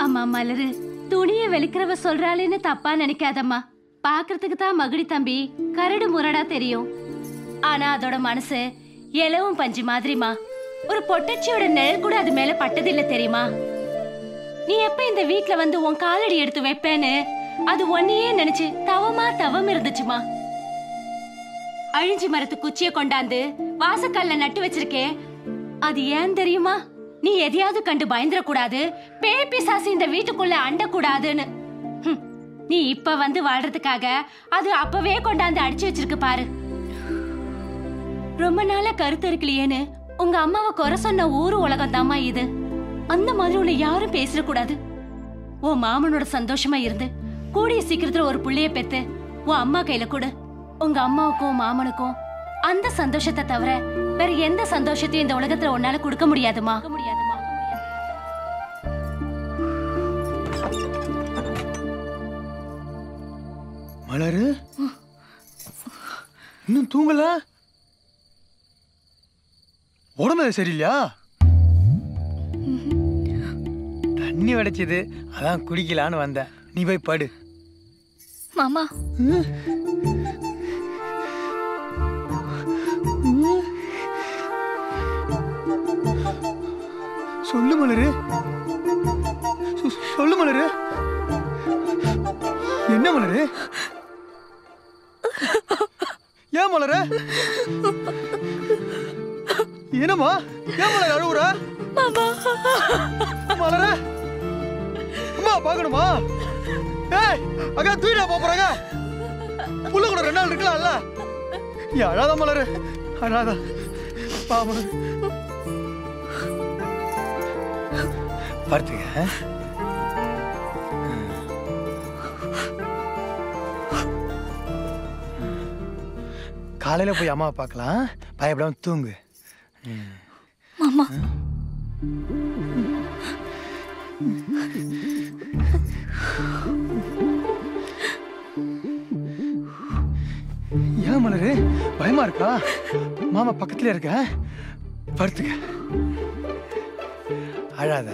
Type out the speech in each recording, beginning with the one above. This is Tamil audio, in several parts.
அம்மா மலரு, துணிய வெளுக்கிறவ சொல்றாளேன்னு தப்பா நினைக்காதம்மா. பாக்குறதுக்கு தான் மகுடி தம்பி கரடு முரடா தெரியும். ஆனா அதோட மனசு எலவும் பஞ்சு மாதிரிமா. ஒரு பொட்டச்சியோட நிழல் கூட அது மேல பட்டதில்ல தெரியுமா? நீ எப்ப இந்த வீட்ல வந்து உன் காலடி எடுத்து வைப்பேன்னு அது ஒன்னையே நினைச்சு தவம் இருந்துச்சுமா. அழிஞ்சி மரத்து குச்சிய கொண்டாந்து வாசக்கல்ல நட்டு வச்சிருக்கே, அது ஏன் தெரியுமா? நீ எதையாவது கண்டு பயந்துடக்கூடாது, பேய் பிசாசு இந்த வீட்டுக்குள்ள அண்டக்கூடாதுன்னு. நீ இப்ப வந்து வாழ்றதுக்காக அது அப்பவே கொண்டாந்து அடிச்சு வச்சிருக்கு பாரு. ரொம்ப நாளா கருத்து இருக்கலையேன்னு உங்க அம்மாவை குறை சொன்ன ஊரு உலகம் தாமா இது. அந்த மாதிரி உன்னை யாரும் பேசிடக்கூடாது. உன் மாமனோட சந்தோஷமா இருந்து கூடிய சீக்கிரத்துல ஒரு புள்ளைய பெத்து உன் அம்மா கையில கொடு. உங்க அம்மாவுக்கும் மாமனுக்கும் அந்த சந்தோஷத்தை தவிர வேற எந்த சந்தோஷத்தையும் இந்த உலகத்துல உன்னால கொடுக்க முடியாதுமா. மலரு இன்னும் தூங்கல? உடம்பு சரியில்லையா? தண்ணி வடைச்சது, அதான் குடிக்கலான்னு வந்தேன். நீ போய் படு. மாமா சொல்லு மலரு, சொல்லு மலரு. என்ன மலரு? ஏன் மலரு? என்னம்மா? ஏன் மலரு அழுவுற? மலரு அம்மா பாக்கணுமா? ஏய் அக்கா தூக்கிட்டா போறாங்க. புள்ள கூட 2 நாள் இருக்கலாம்ல. நீ அழாத மலரு, அழாத. பா மலரு பார்த்துக்க. காலையில போய் அம்மாவை பார்க்கலாம். பயப்படாம தூங்கு. மாமா ஏன் மலரு பயமா இருக்கா? மாமா பக்கத்துல இருக்க, படுத்துக்க. அழாத.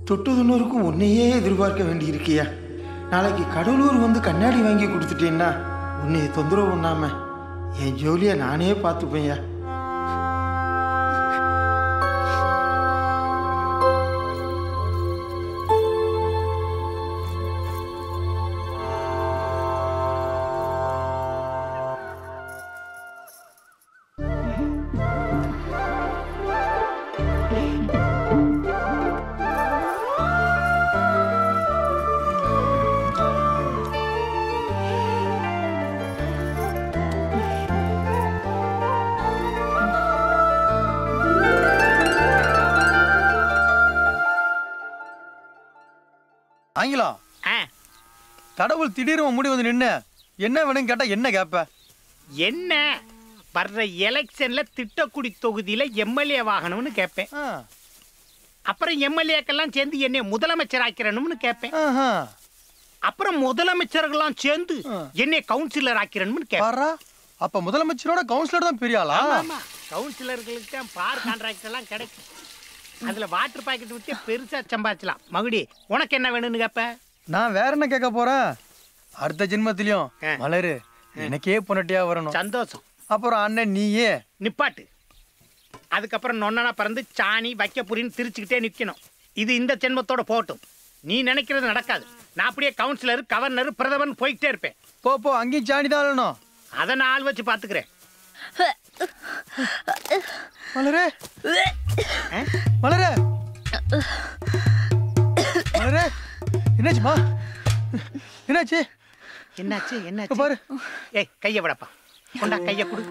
தொட்டதுன்னோருக்கும் உன்னையே எதிர்பார்க்க வேண்டி இருக்கியா? நாளைக்கு கடலூர் வந்து கண்ணாடி வாங்கி கொடுத்துட்டேன்னா உன்னைய தொந்தரவு பண்ணாம என் ஜோலியை நானே பார்த்துப்பேன்யா. ஆங்கிலம் கடவுள் திடீர்னு முடி வந்து நின்று என்ன வேணும்னு கேட்டா என்ன கேப்ப? என்ன வர்ற எலெக்ஷன்ல திட்டக்குடி தொகுதியில எம்எல்ஏ வாகனம்னு கேட்பேன். அப்புறம் எம்எல்ஏக்கெல்லாம் சேர்ந்து என்னை முதலமைச்சர் ஆக்கிறணும்னு கேட்பேன். அப்புறம் முதலமைச்சர்கள்லாம் சேர்ந்து என்னை கவுன்சிலர் ஆக்கிறணும்னு கேட்பேன். அப்ப முதலமைச்சரோட கவுன்சிலர் தான் பெரிய ஆளா? கவுன்சிலர்களுக்கு தான் பார் கான்ட்ராக்ட் எல்லாம் கிடைக்கும். அதுல வாட்டர் பாக்கெட் விட்டு பெருசா சம்பாதிச்சலாம். மகுடி உனக்கு என்ன வேணும்னு கேப்ப? நான் வேற என்ன கேட்க போறேன்? அடுத்த ஜென்மத்திலயும் மலரு எனக்கே பொண்ணட்டியா வரணும். சந்தோஷம். அப்புறம் அண்ணன் நீயே நிப்பாட்டு. அதுக்கப்புறம் நொன்னா பிறந்து சாணி வைக்க புரின்னு திரிச்சுக்கிட்டே நிக்கணும். இது இந்த ஜென்மத்தோட போட்டும். நீ நினைக்கிறது நடக்காது. நான் அப்படியே கவுன்சிலர், கவர்னர், பிரதமர் போய்கிட்டே இருப்பேன். போ அங்கேயும் சாணி தான் வேணும். அதை நான் ஆள் வச்சு பாத்துக்கிறேன். மலரே மலரே மலரே என்னாச்சுமா? என்னாச்சு? என்னாச்சு பாரு. ஏய் கைய விடப்பா. கொண்டா கைய கொடு.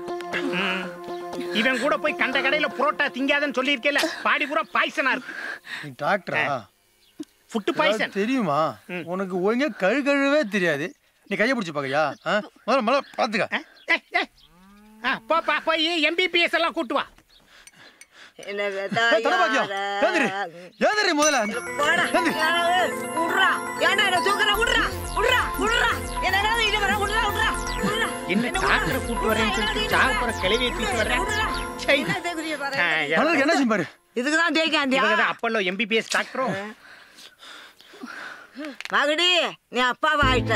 இவன் கூட போய் கண்ட கடையில புரோட்டா திங்காதன்னு சொல்லியிருக்கேல, பாடி பூரா பாய்சனா இருக்கு. நீ டாக்டரா? ஃபுட் பாய்சன் தெரியுமா? உனக்கு ஒழுங்கா கழுகழுவே தெரியாது. நீ கையை பிடிச்சி பாக்கையா? முதல்ல பாத்துக்க. போப்பா, போய் எம்பிபிஎஸ் எல்லாம் கூட்டு வா. முதல்ல என்ன டாக்டரை கூட்டு வரேன்னு சாப்பிட கிளவியை தூக்கி வர்றேன். என்ன செய்ய பாரு. இதுக்குதான் தேய்க்காந்தியா அப்பல்லோ எம்பிபிஎஸ் டாக்டரும். மகடி நீ அப்பாவை ஆயிட்ட.